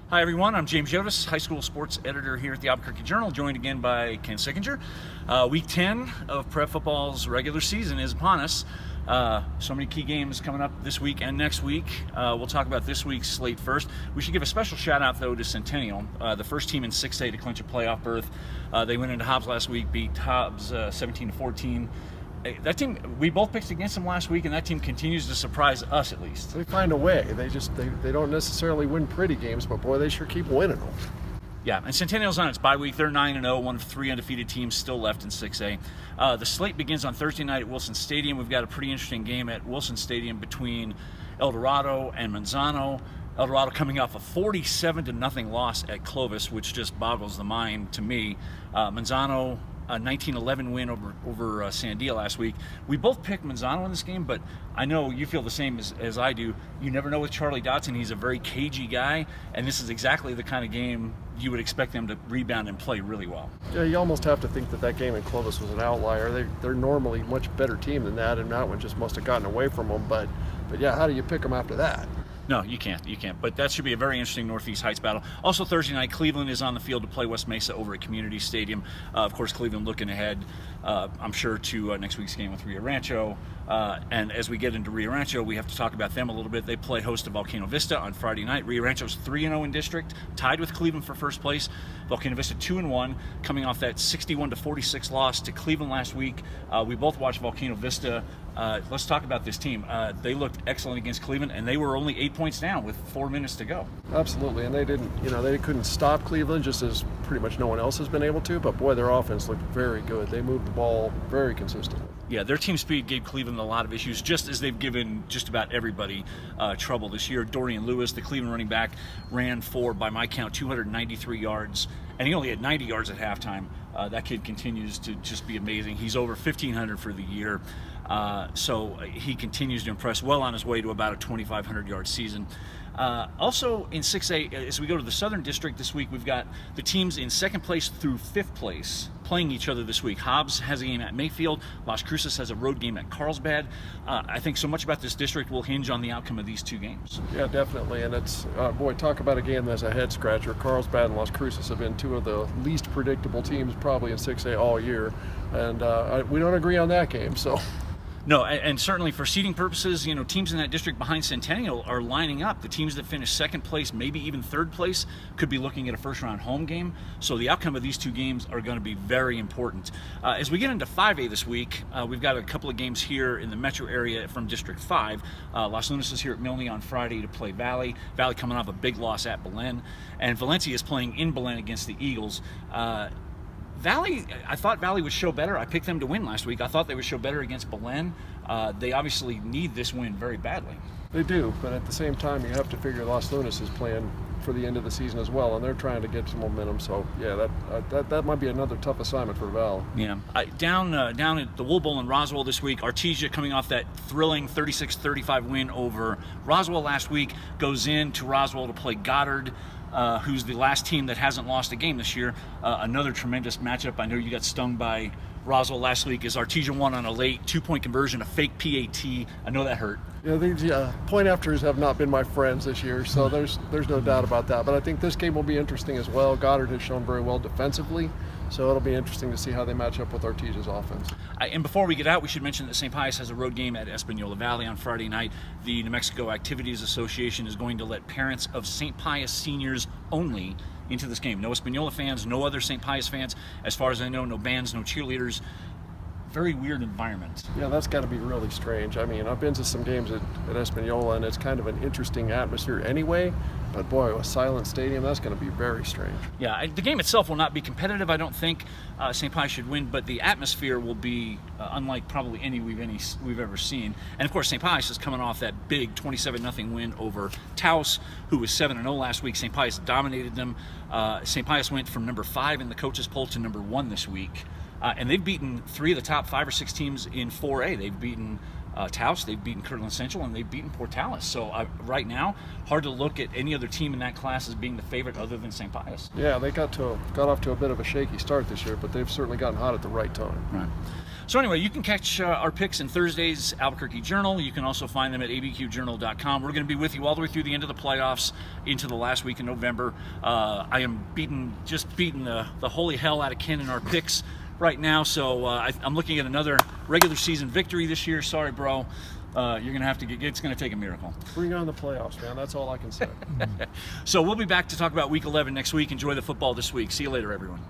Hi everyone, I'm James Yodice, high school sports editor here at the Albuquerque Journal, joined again by Ken Sickenger. Week 10 of prep football's regular season is upon us. So many key games coming up this week and next week. We'll talk about this week's slate first. We should give a special shout out though to Centennial, the first team in 6A to clinch a playoff berth. They went into Hobbs last week, beat Hobbs 17-14. That team, we both picked against them last week, and that team continues to surprise us at least. They find a way. They don't necessarily win pretty games, but boy, they sure keep winning them. Yeah, and Centennial's on its bye week. They're 9-0, one of 3 undefeated teams still left in 6A. The slate begins on Thursday night at Wilson Stadium. We've got a pretty interesting game at Wilson Stadium between El Dorado and Manzano. El Dorado coming off a 47-0 loss at Clovis, which just boggles the mind to me. Manzano, a 19-11 win over Sandia last week. We both picked Manzano in this game, but I know you feel the same as I do. You never know with Charlie Dotson. He's a very cagey guy, and this is exactly the kind of game you would expect them to rebound and play really well. Yeah, you almost have to think that game in Clovis was an outlier. They're normally a much better team than that, and that one just must have gotten away from them. But yeah, how do you pick them after that? No, you can't. But that should be a very interesting Northeast Heights battle. Also Thursday night, Cleveland is on the field to play West Mesa over at Community Stadium. Of course, Cleveland looking ahead, I'm sure, to next week's game with Rio Rancho. And as we get into Rio Rancho, we have to talk about them a little bit. They play host to Volcano Vista on Friday night. Rio Rancho's 3-0 in district, tied with Cleveland for first place. Volcano Vista 2-1, coming off that 61-46 loss to Cleveland last week. We both watched Volcano Vista. Let's talk about this team. They looked excellent against Cleveland, and they were only 8 points down with 4 minutes to go. Absolutely, and they couldn't stop Cleveland, just as pretty much no one else has been able to. But boy, their offense looked very good. They moved the ball very consistently. Yeah, their team speed gave Cleveland a lot of issues, just as they've given just about everybody trouble this year. Dorian Lewis, the Cleveland running back, ran for, by my count, 293 yards, and he only had 90 yards at halftime. That kid continues to just be amazing. He's over 1,500 for the year. So he continues to impress, well on his way to about a 2,500-yard season. Also in 6A, as we go to the Southern District this week, we've got the teams in second place through fifth place playing each other this week. Hobbs has a game at Mayfield. Las Cruces has a road game at Carlsbad. I think so much about this district will hinge on the outcome of these two games. Yeah, definitely. And it's, talk about a game that's a head-scratcher. Carlsbad and Las Cruces have been two of the least predictable teams probably in 6A all year. And we don't agree on that game, so... No, and certainly for seeding purposes, teams in that district behind Centennial are lining up. The teams that finish second place, maybe even third place, could be looking at a first-round home game. So the outcome of these two games are going to be very important. As we get into 5A this week, we've got a couple of games here in the metro area from District 5. Los Lunas is here at Milne on Friday to play Valley. Valley coming off a big loss at Belen. And Valencia is playing in Belen against the Eagles. Valley, I thought Valley would show better. I picked them to win last week. I thought they would show better against Belen. They obviously need this win very badly. They do, but at the same time, you have to figure Los Lunas is playing for the end of the season as well, and they're trying to get some momentum. So, yeah, that might be another tough assignment for Valley. Yeah. Down at the Wool Bowl in Roswell this week, Artesia coming off that thrilling 36-35 win over Roswell last week, goes in to Roswell to play Goddard. Who's the last team that hasn't lost a game this year. Another tremendous matchup. I know you got stung by Roswell last week as Artesia won on a late 2-point conversion, a fake PAT. I know that hurt. Yeah, these point afters have not been my friends this year, so there's no doubt about that. But I think this game will be interesting as well. Goddard has shown very well defensively, so it'll be interesting to see how they match up with Artesia's offense. And before we get out, we should mention that St. Pius has a road game at Espanola Valley on Friday night. The New Mexico Activities Association is going to let parents of St. Pius seniors only into this game. No Espanola fans, no other St. Pius fans. As far as I know, no bands, no cheerleaders. very weird environment. Yeah, that's got to be really strange. I mean, I've been to some games at Espanola, and it's kind of an interesting atmosphere anyway. But boy, a silent stadium, that's going to be very strange. Yeah, the game itself will not be competitive. I don't think St. Pius should win, but the atmosphere will be unlike probably any we've ever seen. And of course, St. Pius is coming off that big 27-0 win over Taos, who was 7-0 last week. St. Pius dominated them. St. Pius went from number 5 in the coaches poll to number 1 this week, and they've beaten 3 of the top 5 or 6 teams in 4A. They've beaten Taos, they've beaten Kirtland Central, and they've beaten Portales. So right now, hard to look at any other team in that class as being the favorite other than St. Pius. Yeah, they got off to a bit of a shaky start this year, but they've certainly gotten hot at the right time. Right. So anyway, you can catch our picks in Thursday's Albuquerque Journal. You can also find them at abqjournal.com. We're going to be with you all the way through the end of the playoffs into the last week in November. I am just beating the holy hell out of Ken in our picks right now, so I'm looking at another regular season victory this year. Sorry, bro. You're going to have to it's going to take a miracle. Bring on the playoffs, man. That's all I can say. So we'll be back to talk about Week 11 next week. Enjoy the football this week. See you later, everyone.